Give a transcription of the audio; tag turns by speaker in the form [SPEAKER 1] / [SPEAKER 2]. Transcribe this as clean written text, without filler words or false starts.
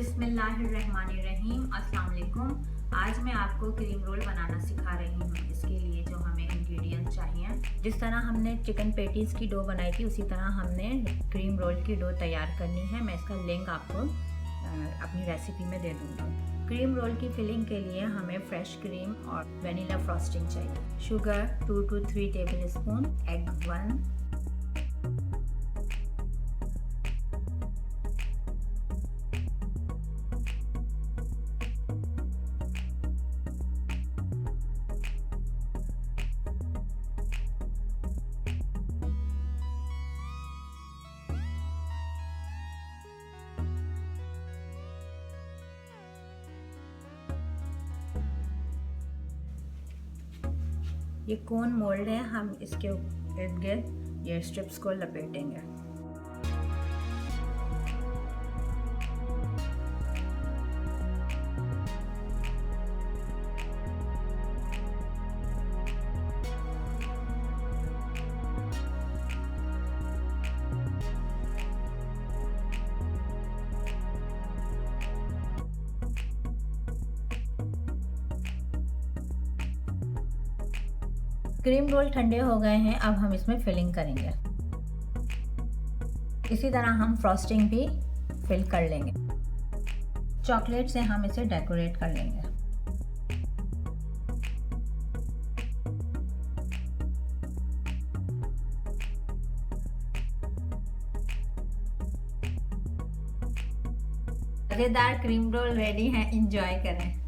[SPEAKER 1] बिस्मिल्लाहिर्रहमानिर्रहीम। अस्सलाम वालेकुम। आज मैं आपको क्रीम रोल बनाना सिखा रही हूँ। इसके लिए जो हमें इंग्रेडिएंट्स चाहिए, जिस तरह हमने चिकन पेटीज़ की डो बनाई थी उसी तरह हमने क्रीम रोल की डो तैयार करनी है। मैं इसका लिंक आपको अपनी रेसिपी में दे दूँगी। क्रीम रोल की फिलिंग के लिए हमें फ्रेश क्रीम और वनीला फ्रॉस्टिंग चाहिए। Sugar 2 to 3 table spoon, egg 1, ये कोन मोल्ड है, हम इसके इर्द गिर्द ये स्ट्रिप्स को लपेटेंगे। क्रीम रोल ठंडे हो गए हैं, अब हम इसमें फिलिंग करेंगे। इसी तरह हम फ्रॉस्टिंग भी फिल कर लेंगे। चॉकलेट से हम इसे डेकोरेट कर लेंगे। मज़ेदार क्रीम रोल रेडी है, एंजॉय करें।